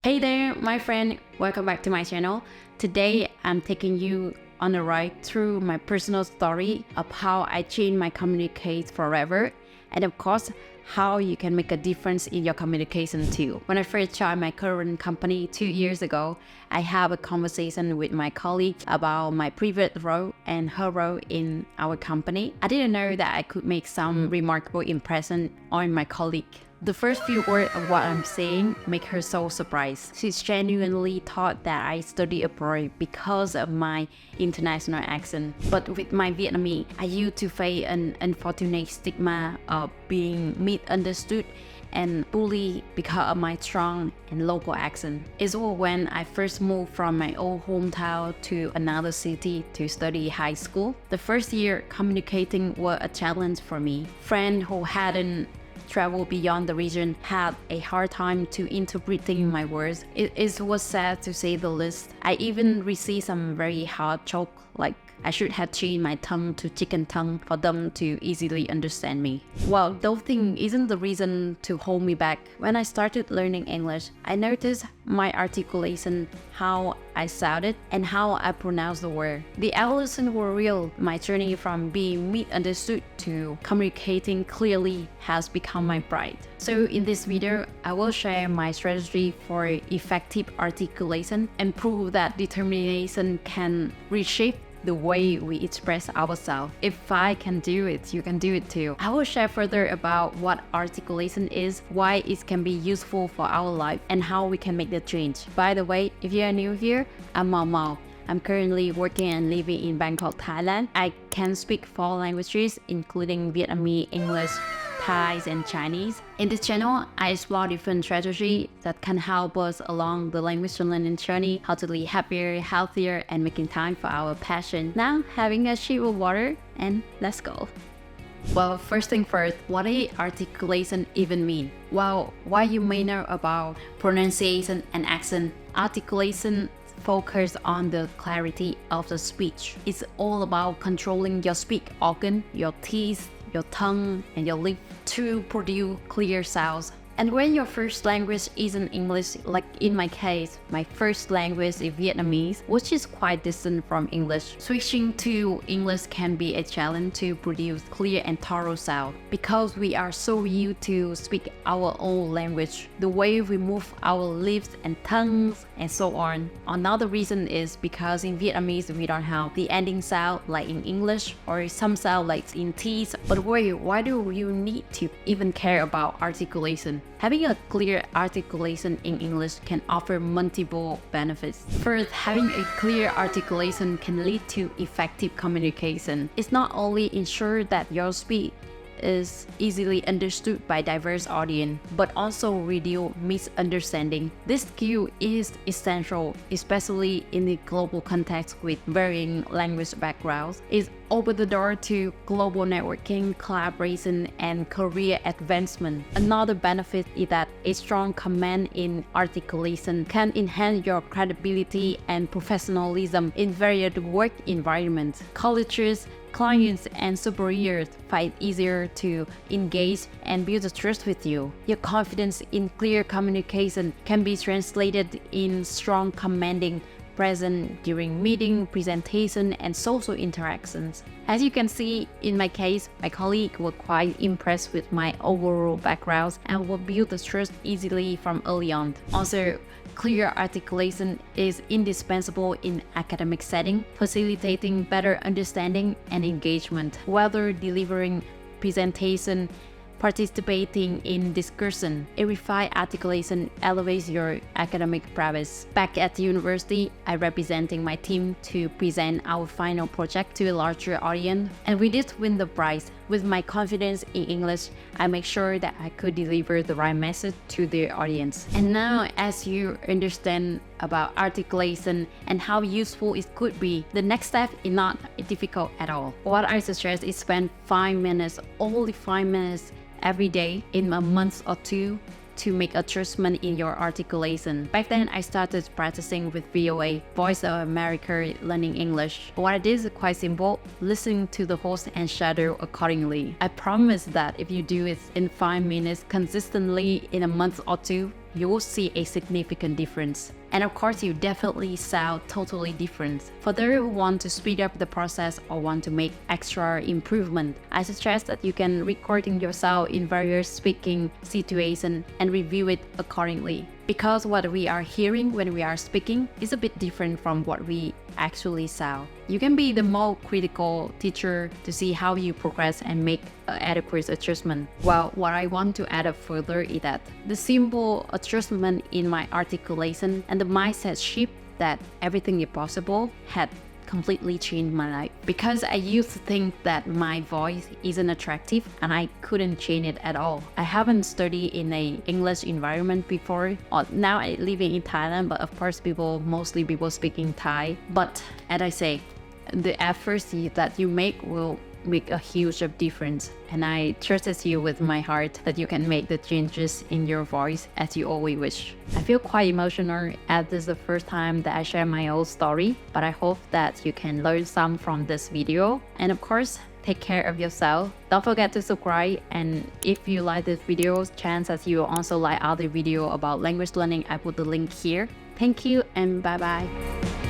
Hey there, my friend. Welcome back to my channel. Today, I'm taking you on a ride through my personal story of how I changed my communication forever, and of course, how you can make a difference in your communication too. When I first joined my current company 2 years ago, I had a conversation with my colleague about my previous role and her role in our company. I didn't know that I could make some remarkable impression on my colleague. The first few words of what I'm saying make her so surprised. She genuinely thought that I studied abroad because of my international accent. But with my Vietnamese, I used to face an unfortunate stigma of being misunderstood and bullied because of my strong and local accent. It was when I first moved from my old hometown to another city to study high school. The first year, communicating was a challenge for me. Friends who hadn't traveled beyond the region had a hard time to interpreting my words. It was sad to say the least. I even received some very hard joke, like I should have changed my tongue to chicken tongue for them to easily understand me. Well, those things isn't the reason to hold me back. When I started learning English, I noticed my articulation, how I sounded, and how I pronounced the word. The evolution were real. My journey from being misunderstood to communicating clearly has become my pride. So in this video, I will share my strategy for effective articulation and prove that determination can reshape the way we express ourselves. If I can do it, you can do it too. I will share further about what articulation is, why it can be useful for our life, and how we can make the change. By the way, if you are new here, I'm Màu Màu. I'm currently working and living in Bangkok, Thailand. I can speak 4 languages, including Vietnamese, English, Thai, and Chinese. In this channel, I explore different strategies that can help us along the language learning journey, how to live happier, healthier, and making time for our passion. Now, having a sip of water, and let's go. Well, first thing first, what does articulation even mean? Well, what you may know about pronunciation and accent, articulation focus on the clarity of the speech. It's all about controlling your speech organ, your teeth, your tongue, and your lip to produce clear sounds. And when your first language isn't English, like in my case, my first language is Vietnamese, which is quite distant from English, switching to English can be a challenge to produce clear and thorough sound. Because we are so used to speak our own language, the way we move our lips and tongues and so on. Another reason is because in Vietnamese we don't have the ending sound like in English, or some sound like in T's. But wait, why do you need to even care about articulation? Having a clear articulation in English can offer multiple benefits. First, having a clear articulation can lead to effective communication. It's not only ensure that your speech is easily understood by diverse audience, but also reduce misunderstanding. This skill is essential, especially in the global context with varying language backgrounds. It opens the door to global networking, collaboration, and career advancement. Another benefit is that a strong command in articulation can enhance your credibility and professionalism in various work environments. Colleges, clients, and superiors find it easier to engage and build a trust with you. Your confidence in clear communication can be translated in strong commanding presence during meeting, presentation, and social interactions. As you can see, in my case, my colleagues were quite impressed with my overall background and will build the trust easily from early on. Also, clear articulation is indispensable in academic setting, facilitating better understanding and engagement, whether delivering presentation, participating in discussion. A refined articulation elevates your academic prowess. Back at the university, I representing my team to present our final project to a larger audience, and we did win the prize. With my confidence in English, I make sure that I could deliver the right message to the audience. And now, as you understand about articulation and how useful it could be, the next step is not difficult at all. What I suggest is spend 5 minutes, only 5 minutes every day in a month or 2 to make adjustment in your articulation. Back then, I started practicing with VOA, Voice of America Learning English. What I did is quite simple, listen to the host and shadow accordingly. I promise that if you do it in 5 minutes consistently in a month or 2, you will see a significant difference. And of course, you definitely sound totally different. For those who want to speed up the process or want to make extra improvement, I suggest that you can recording yourself in various speaking situations and review it accordingly. Because what we are hearing when we are speaking is a bit different from what we actually sound. You can be the more critical teacher to see how you progress and make adequate adjustment. Well, what I want to add up further is that the simple adjustment in my articulation and the mindset shift that everything is possible had completely changed my life. Because I used to think that my voice isn't attractive and I couldn't change it at all. I haven't studied in an English environment before. Or now I living in Thailand, but of course mostly people speaking Thai. But as I say, the efforts that you make will make a huge difference, and I trust you with my heart that you can make the changes in your voice as you always wish. I feel quite emotional as this is the first time that I share my own story, but I hope that you can learn some from this video. And of course, take care of yourself. Don't forget to subscribe, and if you like this video, chances you will also like other video about language learning. I put the link here. Thank you and bye bye.